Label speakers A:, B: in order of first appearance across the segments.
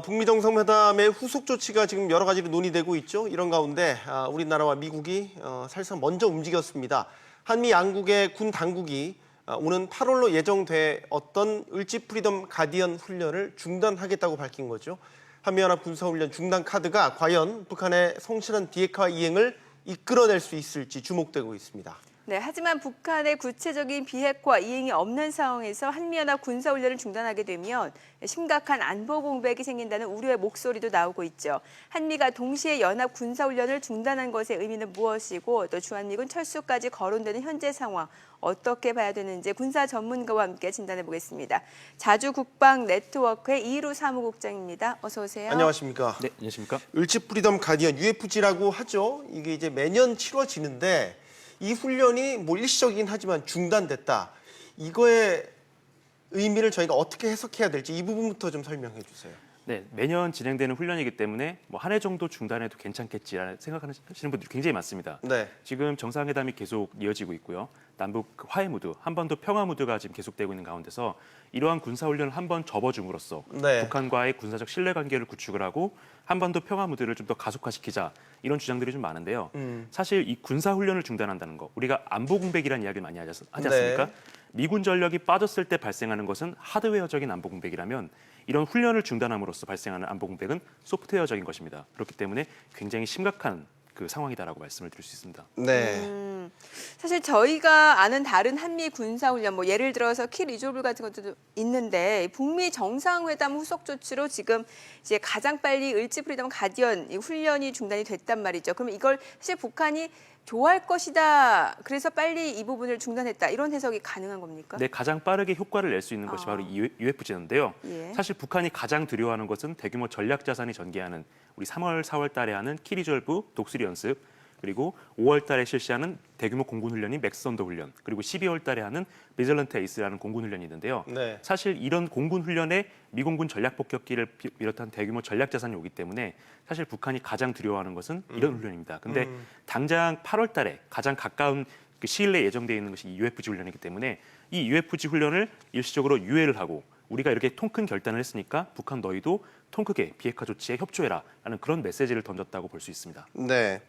A: 북미 정상회담의 후속 조치가 지금 여러 가지로 논의되고 있죠. 이런 가운데 우리나라와 미국이 사실상 먼저 움직였습니다. 한미 양국의 군 당국이 오는 8월로 예정돼 어떤 을지 프리덤 가디언 훈련을 중단하겠다고 밝힌 거죠. 한미연합 군사훈련 중단 카드가 과연 북한의 성실한 비핵화 이행을 이끌어낼 수 있을지 주목되고 있습니다.
B: 네, 하지만 북한의 구체적인 비핵화 이행이 없는 상황에서 한미연합 군사훈련을 중단하게 되면 심각한 안보 공백이 생긴다는 우려의 목소리도 나오고 있죠. 한미가 동시에 연합 군사훈련을 중단한 것의 의미는 무엇이고 또 주한미군 철수까지 거론되는 현재 상황 어떻게 봐야 되는지 군사 전문가와 함께 진단해 보겠습니다. 자주 국방 네트워크의 이루 사무국장입니다. 어서 오세요.
A: 안녕하십니까?
C: 네, 안녕하십니까?
A: 을지 프리덤 가디언 UFG라고 하죠. 이게 이제 매년 치러지는데 이 훈련이 뭐 일시적이긴 하지만 중단됐다. 이거의 의미를 저희가 어떻게 해석해야 될지 이 부분부터 좀 설명해 주세요.
C: 네, 매년 진행되는 훈련이기 때문에 뭐 한 해 정도 중단해도 괜찮겠지라는 생각하시는 분들이 굉장히 많습니다.
A: 네.
C: 지금 정상회담이 계속 이어지고 있고요. 남북 화해 무드, 한반도 평화 무드가 지금 계속되고 있는 가운데서 이러한 군사훈련을 한번 접어줌으로써
A: 네.
C: 북한과의 군사적 신뢰관계를 구축을 하고 한반도 평화 무드를 좀 더 가속화시키자 이런 주장들이 좀 많은데요. 사실 이 군사훈련을 중단한다는 거 우리가 안보 공백이라는 이야기를 많이 하지 않습니까?
A: 네.
C: 미군 전력이 빠졌을 때 발생하는 것은 하드웨어적인 안보 공백이라면 이런 훈련을 중단함으로써 발생하는 안보 공백은 소프트웨어적인 것입니다. 그렇기 때문에 굉장히 심각한 그 상황이다라고 말씀을 드릴 수 있습니다.
A: 네.
B: 사실 저희가 아는 다른 한미 군사훈련, 뭐 예를 들어서 키 리조블 같은 것도 있는데 북미 정상회담 후속 조치로 지금 이제 가장 빨리 을지 프리덤 가디언 이 훈련이 중단이 됐단 말이죠. 그러면 이걸 사실 북한이 좋아할 것이다. 그래서 빨리 이 부분을 중단했다. 이런 해석이 가능한 겁니까?
C: 네, 가장 빠르게 효과를 낼 수 있는 것이 바로 UFG인데요.
B: 예.
C: 사실 북한이 가장 두려워하는 것은 대규모 전략 자산이 전개하는 우리 3월, 4월 달에 하는 키리졸브 독수리 연습, 그리고 5월 달에 실시하는 대규모 공군 훈련인 맥선더 훈련, 그리고 12월 달에 하는 비즐런트 에이스라는 공군 훈련이 있는데요.
A: 네.
C: 사실 이런 공군 훈련에 미공군 전략 폭격기를 비롯한 대규모 전략 자산이 오기 때문에 사실 북한이 가장 두려워하는 것은 이런 훈련입니다. 근데 당장 8월 달에 가장 가까운 그 시일 내에 예정되어 있는 것이 이 UFG 훈련이기 때문에 이 UFG 훈련을 일시적으로 유예를 하고 우리가 이렇게 통 큰 결단을 했으니까 북한 너희도 통 크게 비핵화 조치에 협조해라라는 그런 메시지를 던졌다고 볼 수 있습니다.
A: 네.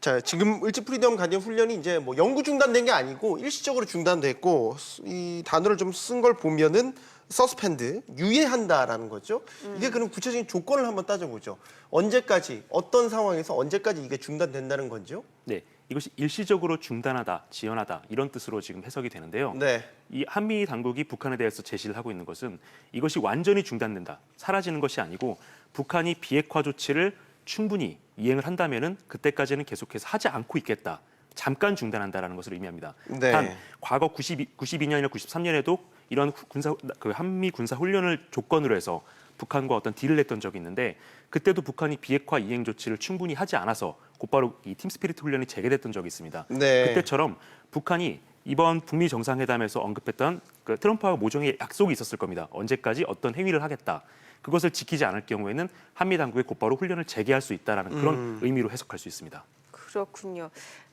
A: 자, 지금 을지 프리덤 가디언 훈련이 이제 뭐 영구 중단된 게 아니고 일시적으로 중단됐고 이 단어를 좀 쓴 걸 보면은 서스펜드, 유예한다라는 거죠. 이게 그럼 구체적인 조건을 한번 따져보죠. 언제까지, 어떤 상황에서 언제까지 이게 중단된다는 건지요?
C: 네, 이것이 일시적으로 중단하다, 지연하다 이런 뜻으로 지금 해석이 되는데요.
A: 네.
C: 이 한미 당국이 북한에 대해서 제시를 하고 있는 것은 이것이 완전히 중단된다, 사라지는 것이 아니고 북한이 비핵화 조치를 충분히 이행을 한다면은 그때까지는 계속해서 하지 않고 있겠다. 잠깐 중단한다라는 것을 의미합니다.
A: 네.
C: 단 과거 92년이나 93년에도 이런 한미 군사 훈련을 조건으로 해서 북한과 어떤 딜을 했던 적이 있는데 그때도 북한이 비핵화 이행 조치를 충분히 하지 않아서 곧바로 이 팀스피리트 훈련이 재개됐던 적이 있습니다.
A: 네.
C: 그때처럼 북한이 이번 북미 정상회담에서 언급했던 그 트럼프와 모종의 약속이 있었을 겁니다. 언제까지 어떤 행위를 하겠다. 그것을 지키지 않을 경우에는 한미 당국이 곧바로 훈련을 재개할 수 있다라는 그런 의미로 해석할 수 있습니다.
B: 그렇군요.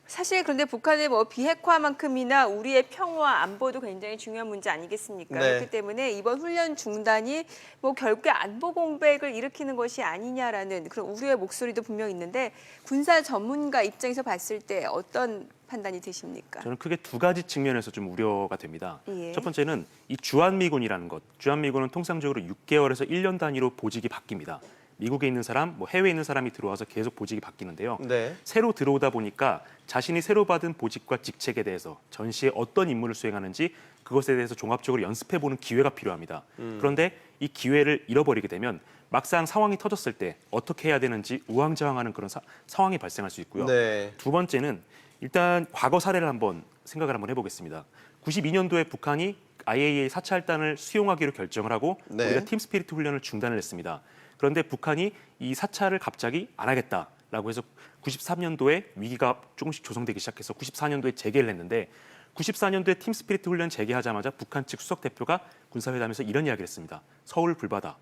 B: 사실 그런데 북한의 뭐 비핵화만큼이나 우리의 평화 안보도 굉장히 중요한 문제 아니겠습니까?
A: 네.
B: 그렇기 때문에 이번 훈련 중단이 뭐 결국에 안보 공백을 일으키는 것이 아니냐라는 그런 우려의 목소리도 분명 있는데 군사 전문가 입장에서 봤을 때 어떤 판단이 드십니까?
C: 저는 크게 두 가지 측면에서 좀 우려가 됩니다.
B: 예.
C: 첫 번째는 이 주한미군이라는 것. 주한미군은 통상적으로 6개월에서 1년 단위로 보직이 바뀝니다. 미국에 있는 사람, 뭐 해외에 있는 사람이 들어와서 계속 보직이 바뀌는데요.
A: 네.
C: 새로 들어오다 보니까 자신이 새로 받은 보직과 직책에 대해서 전시에 어떤 임무를 수행하는지 그것에 대해서 종합적으로 연습해보는 기회가 필요합니다. 그런데 이 기회를 잃어버리게 되면 막상 상황이 터졌을 때 어떻게 해야 되는지 우왕좌왕하는 그런 상황이 발생할 수 있고요.
A: 네.
C: 두 번째는 일단 과거 사례를 한번 생각을 한번 해보겠습니다. 92년도에 북한이 IAEA 사찰단을 수용하기로 결정을 하고
A: 네.
C: 우리가 팀스피리트 훈련을 중단을 했습니다. 그런데 북한이 이 사찰을 갑자기 안 하겠다라고 해서 93년도에 위기가 조금씩 조성되기 시작해서 94년도에 재개를 했는데 94년도에 팀스피리트 훈련 재개하자마자 북한 측 수석 대표가 군사회담에서 이런 이야기를 했습니다. 서울 불바다.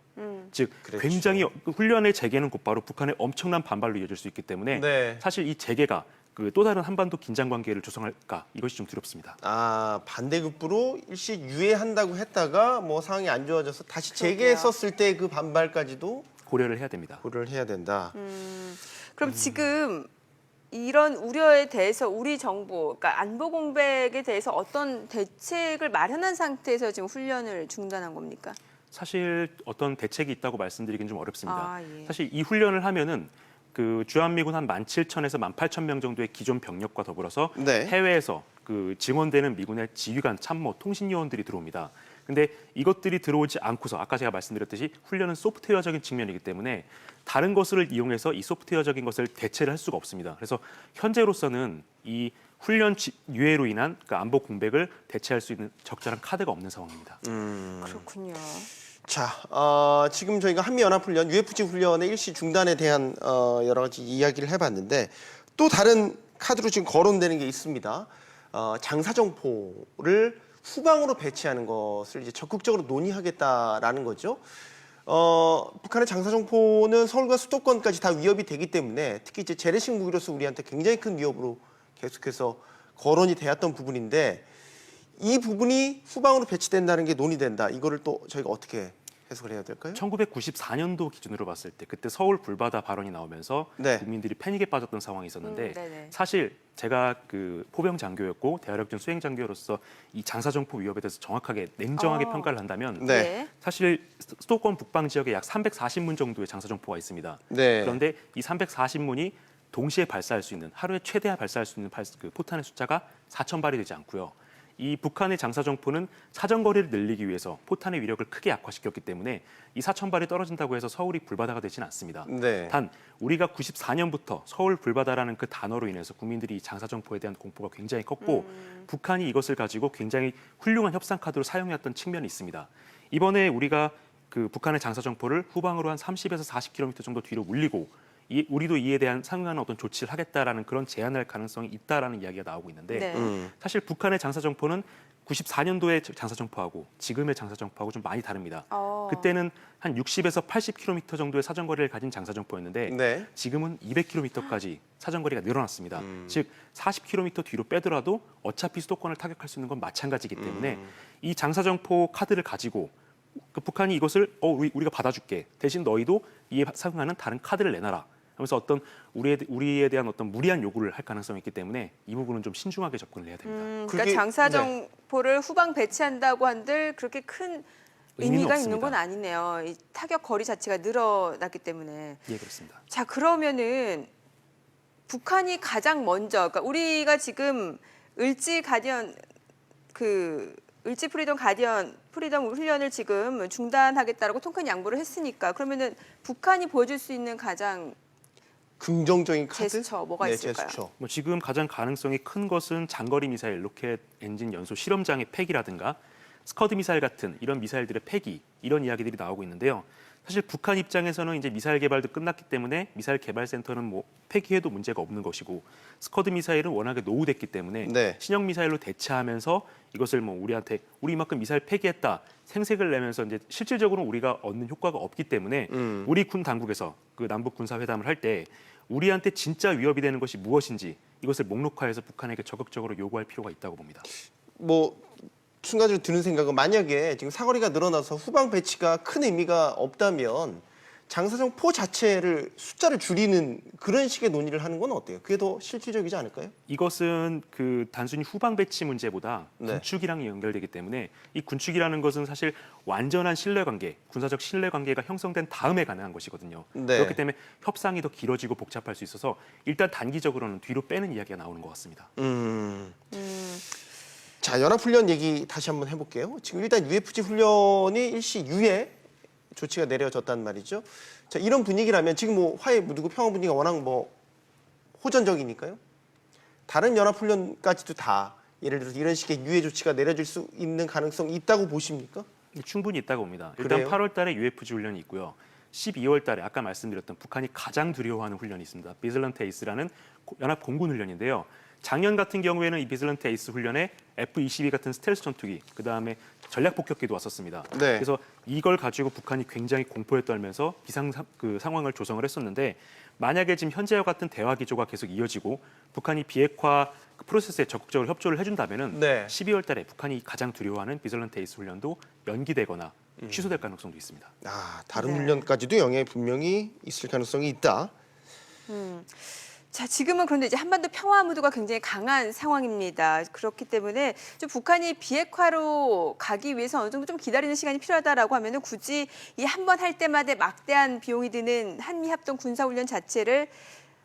C: 즉
A: 그렇죠.
C: 굉장히 훈련의 재개는 곧바로 북한의 엄청난 반발로 이어질 수 있기 때문에
A: 네.
C: 사실 이 재개가 그 또 다른 한반도 긴장 관계를 조성할까 이것이 좀 두렵습니다.
A: 아, 반대급부로 일시 유예한다고 했다가 뭐 상황이 안 좋아져서 다시
B: 그러게요.
A: 재개했었을 때 그 반발까지도
C: 고려를 해야 됩니다.
A: 고려를 해야 된다.
B: 그럼 지금 이런 우려에 대해서 우리 정부, 그러니까 안보 공백에 대해서 어떤 대책을 마련한 상태에서 지금 훈련을 중단한 겁니까?
C: 사실 어떤 대책이 있다고 말씀드리긴 좀 어렵습니다.
B: 아, 예.
C: 사실 이 훈련을 하면은 그 주한미군 한 17,000에서 18,000명 정도의 기존 병력과 더불어서
A: 네.
C: 해외에서 그 증원되는 미군의 지휘관, 참모, 통신 요원들이 들어옵니다. 근데 이것들이 들어오지 않고서 아까 제가 말씀드렸듯이 훈련은 소프트웨어적인 측면이기 때문에 다른 것을 이용해서 이 소프트웨어적인 것을 대체를 할 수가 없습니다. 그래서 현재로서는 이 훈련 유예로 인한 그 안보 공백을 대체할 수 있는 적절한 카드가 없는 상황입니다.
B: 그렇군요.
A: 자, 지금 저희가 한미연합훈련, UFG 훈련의 일시 중단에 대한 여러 가지 이야기를 해봤는데 또 다른 카드로 지금 거론되는 게 있습니다. 장사정포를 후방으로 배치하는 것을 이제 적극적으로 논의하겠다라는 거죠. 북한의 장사정포는 서울과 수도권까지 다 위협이 되기 때문에 특히 이제 재래식 무기로서 우리한테 굉장히 큰 위협으로 계속해서 거론이 되었던 부분인데 이 부분이 후방으로 배치된다는 게 논의된다. 이거를 또 저희가 어떻게 해석을 해야 될까요?
C: 1994년도 기준으로 봤을 때 그때 서울 불바다 발언이 나오면서
A: 네.
C: 국민들이 패닉에 빠졌던 상황이 있었는데
B: 네네.
C: 사실 제가 그 포병 장교였고 대화력전 수행 장교로서 이 장사정포 위협에 대해서 정확하게 냉정하게 평가를 한다면
A: 네.
C: 사실 수도권 북방 지역에 약 340문 정도의 장사정포가 있습니다.
A: 네.
C: 그런데 이 340문이 동시에 발사할 수 있는 하루에 최대한 발사할 수 있는 그 포탄의 숫자가 4,000발이 되지 않고요. 이 북한의 장사정포는 사정거리를 늘리기 위해서 포탄의 위력을 크게 약화시켰기 때문에 이 4,000발이 떨어진다고 해서 서울이 불바다가 되지는 않습니다.
A: 네.
C: 단 우리가 94년부터 서울 불바다라는 그 단어로 인해서 국민들이 이 장사정포에 대한 공포가 굉장히 컸고 북한이 이것을 가지고 굉장히 훌륭한 협상 카드로 사용해왔던 측면이 있습니다. 이번에 우리가 그 북한의 장사정포를 후방으로 한 30에서 40km 정도 뒤로 물리고 우리도 이에 대한 상응하는 어떤 조치를 하겠다라는 그런 제안을 할 가능성이 있다라는 이야기가 나오고 있는데
B: 네.
C: 사실 북한의 장사정포는 94년도의 장사정포하고 지금의 장사정포하고 좀 많이 다릅니다. 그때는 한 60에서 80km 정도의 사정거리를 가진 장사정포였는데
A: 네.
C: 지금은 200km까지 사정거리가 늘어났습니다. 즉 40km 뒤로 빼더라도 어차피 수도권을 타격할 수 있는 건 마찬가지이기 때문에 이 장사정포 카드를 가지고 그 북한이 이것을 우리가 받아줄게. 대신 너희도 이에 상응하는 다른 카드를 내놔라. 하면서 어떤 우리에 대한 어떤 무리한 요구를 할 가능성이 있기 때문에 이 부분은 좀 신중하게 접근을 해야 됩니다.
B: 그러니까
A: 그게-
B: 장사정포를 후방 배치한다고 한들 그렇게 큰
C: 의미는
B: 의미가 있는 건
C: 없습니다.
B: 아니네요. 이 타격 거리 자체가 늘어났기 때문에.
C: 예, 그렇습니다.
B: 자, 그러면은 북한이 가장 먼저, 그러니까 우리가 지금 을지 프리덤 훈련을 지금 중단하겠다라고 통큰 양보를 했으니까 그러면은 북한이 보여줄 수 있는 가장
A: 긍정적인 카드?
B: 제스처 뭐가
A: 네,
B: 있을까요?
A: 제스처.
C: 뭐 지금 가장 가능성이 큰 것은 장거리 미사일 로켓 엔진 연소 실험장의 폐기라든가 스커드 미사일 같은 이런 미사일들의 폐기 이런 이야기들이 나오고 있는데요. 사실 북한 입장에서는 이제 미사일 개발도 끝났기 때문에 미사일 개발 센터는 뭐 폐기해도 문제가 없는 것이고 스커드 미사일은 워낙에 노후됐기 때문에
A: 네.
C: 신형 미사일로 대체하면서 이것을 뭐 우리 이만큼 미사일 폐기했다 생색을 내면서 이제 실질적으로 우리가 얻는 효과가 없기 때문에 우리 군 당국에서 그 남북 군사 회담을 할 때 우리한테 진짜 위협이 되는 것이 무엇인지 이것을 목록화해서 북한에게 적극적으로 요구할 필요가 있다고 봅니다.
A: 뭐 순간적으로 드는 생각은 만약에 지금 사거리가 늘어나서 후방 배치가 큰 의미가 없다면 장사정포 자체를 숫자를 줄이는 그런 식의 논의를 하는 건 어때요? 그게 더 실질적이지 않을까요?
C: 이것은 그 단순히 후방 배치 문제보다
A: 네.
C: 군축이랑 연결되기 때문에 이 군축이라는 것은 사실 완전한 신뢰관계, 군사적 신뢰관계가 형성된 다음에 가능한 것이거든요.
A: 네.
C: 그렇기 때문에 협상이 더 길어지고 복잡할 수 있어서 일단 단기적으로는 뒤로 빼는 이야기가 나오는 것 같습니다.
A: 자, 연합훈련 얘기 다시 한번 해볼게요. 지금 일단 UFG 훈련이 일시 유예 조치가 내려졌단 말이죠. 자, 이런 분위기라면 지금 뭐 화해 무드고 평화 분위기가 워낙 뭐 호전적이니까요. 다른 연합훈련까지도 다 예를 들어서 이런 식의 유예 조치가 내려질 수 있는 가능성이 있다고 보십니까?
C: 충분히 있다고 봅니다. 일단
A: 그래요?
C: 8월 달에 UFG 훈련이 있고요. 12월 달에 아까 말씀드렸던 북한이 가장 두려워하는 훈련이 있습니다. 비슬런트 에이스라는 연합 공군 훈련인데요. 작년 같은 경우에는 이 비슬런트 에이스 훈련에 F-22 같은 스텔스 전투기, 그다음에 전략 폭격기도 왔었습니다.
A: 네.
C: 그래서 이걸 가지고 북한이 굉장히 공포에 떨면서 상황을 조성을 했었는데 만약에 지금 현재와 같은 대화 기조가 계속 이어지고 북한이 비핵화 프로세스에 적극적으로 협조를 해준다면은
A: 네.
C: 12월 달에 북한이 가장 두려워하는 비슬런트 에이스 훈련도 연기되거나 취소될 가능성도 있습니다.
A: 다른
B: 네.
A: 훈련까지도 영향이 분명히 있을 가능성이 있다.
B: 자, 지금은 그런데 이제 한반도 평화 무드가 굉장히 강한 상황입니다. 그렇기 때문에 좀 북한이 비핵화로 가기 위해서 어느 정도 좀 기다리는 시간이 필요하다라고 하면은 굳이 이 한 번 할 때마다 막대한 비용이 드는 한미 합동 군사훈련 자체를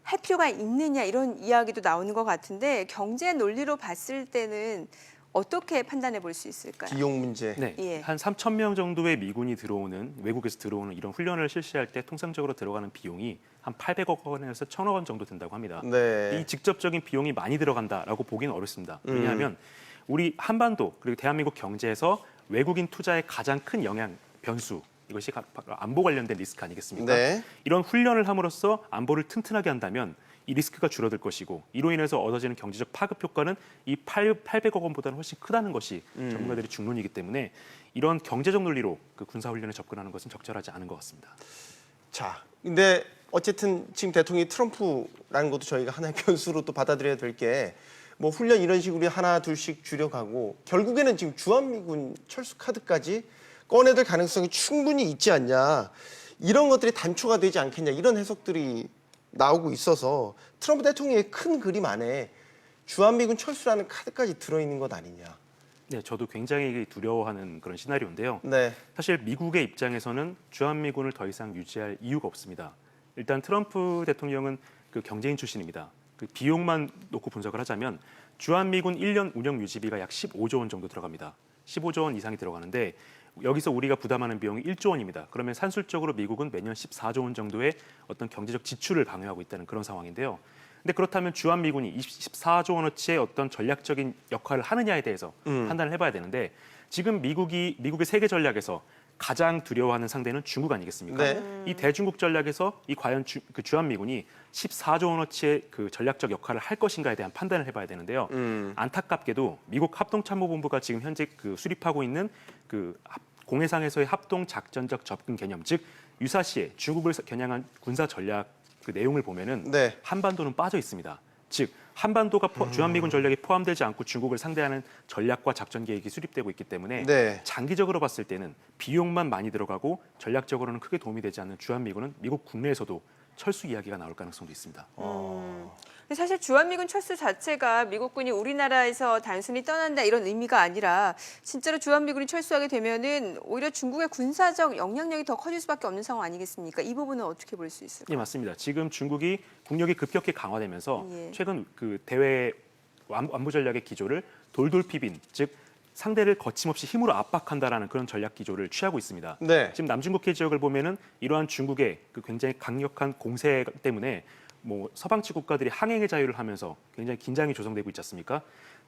B: 할 필요가 있느냐 이런 이야기도 나오는 것 같은데 경제 논리로 봤을 때는 어떻게 판단해 볼 수 있을까요?
A: 비용 문제.
C: 네,
B: 예.
C: 한 3,000명 정도의 미군이 들어오는 외국에서 들어오는 이런 훈련을 실시할 때 통상적으로 들어가는 비용이 한 800억 원에서 1,000억 원 정도 된다고 합니다.
A: 네.
C: 이 직접적인 비용이 많이 들어간다라고 보기는 어렵습니다. 왜냐하면 우리 한반도 그리고 대한민국 경제에서 외국인 투자의 가장 큰 영향 변수 이것이 안보 관련된 리스크 아니겠습니까?
A: 네.
C: 이런 훈련을 함으로써 안보를 튼튼하게 한다면 이 리스크가 줄어들 것이고 이로 인해서 얻어지는 경제적 파급 효과는 이 800억 원보다는 훨씬 크다는 것이 전문가들의 중론이기 때문에 이런 경제적 논리로 그 군사훈련에 접근하는 것은 적절하지 않은 것 같습니다.
A: 자, 근데 어쨌든 지금 대통령이 트럼프라는 것도 저희가 하나의 변수로 또 받아들여야 될 게 뭐 훈련 이런 식으로 하나 둘씩 줄여가고 결국에는 지금 주한미군 철수 카드까지 꺼내들 가능성이 충분히 있지 않냐. 이런 것들이 단초가 되지 않겠냐. 이런 해석들이 나오고 있어서 트럼프 대통령의 큰 그림 안에 주한미군 철수라는 카드까지 들어있는 것 아니냐.
C: 네, 저도 굉장히 두려워하는 그런 시나리오인데요.
A: 네.
C: 사실 미국의 입장에서는 주한미군을 더 이상 유지할 이유가 없습니다. 일단 트럼프 대통령은 그 경제인 출신입니다. 그 비용만 놓고 분석을 하자면 주한미군 1년 운영 유지비가 약 15조 원 정도 들어갑니다. 15조 원 이상이 들어가는데 여기서 우리가 부담하는 비용이 1조 원입니다. 그러면 산술적으로 미국은 매년 14조 원 정도의 어떤 경제적 지출을 방해하고 있다는 그런 상황인데요. 근데 그렇다면 주한미군이 14조 원어치의 어떤 전략적인 역할을 하느냐에 대해서 판단을 해봐야 되는데 지금 미국의 세계 전략에서 가장 두려워하는 상대는 중국 아니겠습니까?
A: 네.
C: 이 대중국 전략에서 이 과연 그 주한미군이 14조 원어치의 그 전략적 역할을 할 것인가에 대한 판단을 해봐야 되는데요. 안타깝게도 미국 합동참모본부가 지금 현재 그 수립하고 있는 그 공해상에서의 합동 작전적 접근 개념, 즉 유사시에 중국을 겨냥한 군사 전략 그 내용을 보면은
A: 네.
C: 한반도는 빠져 있습니다. 즉 한반도가 주한미군 전략에 포함되지 않고 중국을 상대하는 전략과 작전 계획이 수립되고 있기 때문에
A: 네.
C: 장기적으로 봤을 때는 비용만 많이 들어가고 전략적으로는 크게 도움이 되지 않는 주한미군은 미국 국내에서도 철수 이야기가 나올 가능성도 있습니다.
B: 근데 사실 주한미군 철수 자체가 미국군이 우리나라에서 단순히 떠난다 이런 의미가 아니라 진짜로 주한미군이 철수하게 되면은 오히려 중국의 군사적 영향력이 더 커질 수밖에 없는 상황 아니겠습니까? 이 부분은 어떻게 볼 수 있을까요?
C: 네, 맞습니다. 지금 중국이 국력이 급격히 강화되면서
B: 예.
C: 최근 그 대외 안보 전략의 기조를 돌돌피빈, 즉 상대를 거침없이 힘으로 압박한다라는 그런 전략 기조를 취하고 있습니다.
A: 네.
C: 지금 남중국해 지역을 보면은 이러한 중국의 그 굉장히 강력한 공세 때문에 뭐 서방치 국가들이 항행의 자유를 하면서 굉장히 긴장이 조성되고 있지 않습니까?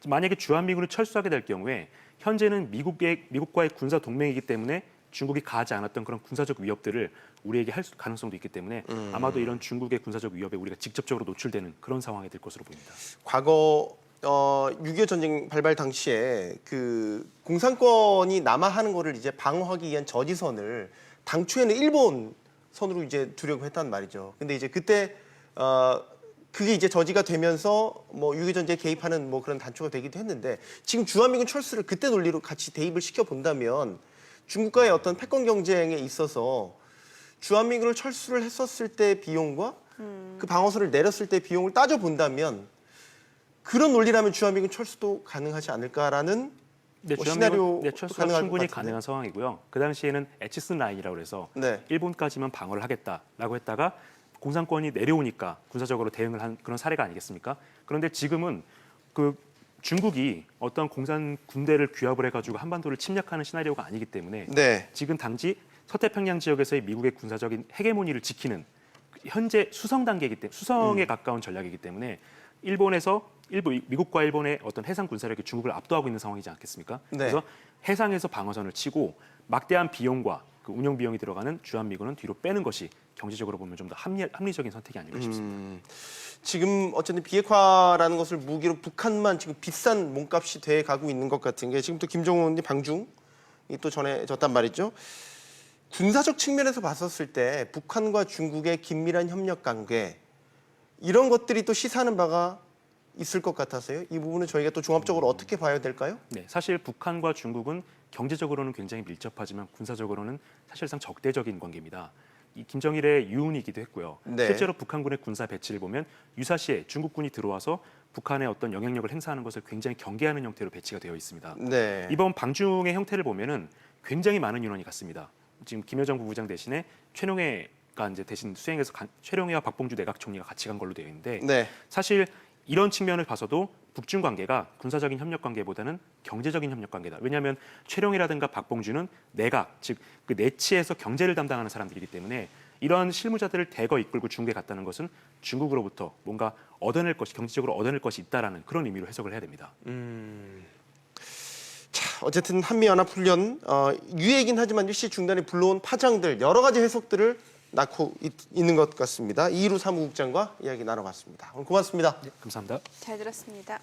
C: 만약에 주한미군을 철수하게 될 경우에 현재는 미국과의 군사 동맹이기 때문에 중국이 가하지 않았던 그런 군사적 위협들을 우리에게 할 가능성도 있기 때문에 아마도 이런 중국의 군사적 위협에 우리가 직접적으로 노출되는 그런 상황이 될 것으로 보입니다.
A: 과거 6.25 전쟁 발발 당시에 그 공산권이 남하하는 거를 이제 방어하기 위한 저지선을 당초에는 일본 선으로 이제 두려고 했단 말이죠. 근데 이제 그때 그게 이제 저지가 되면서 뭐 6.25 전쟁에 개입하는 뭐 그런 단초가 되기도 했는데 지금 주한미군 철수를 그때 논리로 같이 대입을 시켜 본다면 중국과의 어떤 패권 경쟁에 있어서 주한미군을 철수를 했었을 때 비용과 그 방어선을 내렸을 때 비용을 따져 본다면 그런 논리라면 주한미군 철수도 가능하지 않을까라는
C: 네,
A: 뭐
C: 주한미군
A: 시나리오
C: 철수가
A: 가능할
C: 충분히
A: 것 같은데.
C: 가능한 상황이고요. 그 당시에는 에치슨 라인이라고 해서
A: 네.
C: 일본까지만 방어를 하겠다라고 했다가 공산권이 내려오니까 군사적으로 대응을 한 그런 사례가 아니겠습니까? 그런데 지금은 그 중국이 어떤 공산 군대를 규합을 해가지고 한반도를 침략하는 시나리오가 아니기 때문에
A: 네.
C: 지금 당시 서태평양 지역에서의 미국의 군사적인 헤게모니를 지키는 현재 수성 단계이기 때문에 수성에 가까운 전략이기 때문에 미국과 일본의 어떤 해상 군사력이 중국을 압도하고 있는 상황이지 않겠습니까?
A: 네.
C: 그래서 해상에서 방어선을 치고 막대한 비용과 그 운영 비용이 들어가는 주한미군은 뒤로 빼는 것이 경제적으로 보면 좀 더 합리적인 선택이 아닐까 싶습니다.
A: 지금 어쨌든 비핵화라는 것을 무기로 북한만 지금 비싼 몸값이 돼 가고 있는 것 같은 게 지금 또 김정은이 방중이 또 전해졌단 말이죠. 군사적 측면에서 봤었을 때 북한과 중국의 긴밀한 협력 관계 이런 것들이 또 시사하는 바가 있을 것 같아서요. 이 부분은 저희가 또 종합적으로 어떻게 봐야 될까요?
C: 네, 사실 북한과 중국은 경제적으로는 굉장히 밀접하지만 군사적으로는 사실상 적대적인 관계입니다. 이 김정일의 유운이기도 했고요.
A: 네.
C: 실제로 북한군의 군사 배치를 보면 유사시에 중국군이 들어와서 북한의 어떤 영향력을 행사하는 것을 굉장히 경계하는 형태로 배치가 되어 있습니다.
A: 네.
C: 이번 방중의 형태를 보면은 굉장히 많은 인원이 갔습니다. 지금 김여정 부부장 대신에 최룡해가 이제 대신 수행해서 최룡해와 박봉주 내각 총리가 같이 간 걸로 되어 있는데
A: 네.
C: 사실 이런 측면을 봐서도 북중 관계가 군사적인 협력 관계보다는 경제적인 협력 관계다. 왜냐하면 최룡해라든가 박봉주는 내각, 즉 그 내치에서 경제를 담당하는 사람들이기 때문에 이러한 실무자들을 대거 이끌고 중국에 갔다는 것은 중국으로부터 뭔가 얻어낼 것이 경제적으로 얻어낼 것이 있다라는 그런 의미로 해석을 해야 됩니다.
A: 자, 어쨌든 한미연합훈련 유예이긴 하지만 일시 중단에 불러온 파장들 여러 가지 해석들을 낳고 있는 것 같습니다. 이희루 사무국장과 이야기 나눠봤습니다. 오늘 고맙습니다.
C: 감사합니다.
B: 잘 들었습니다.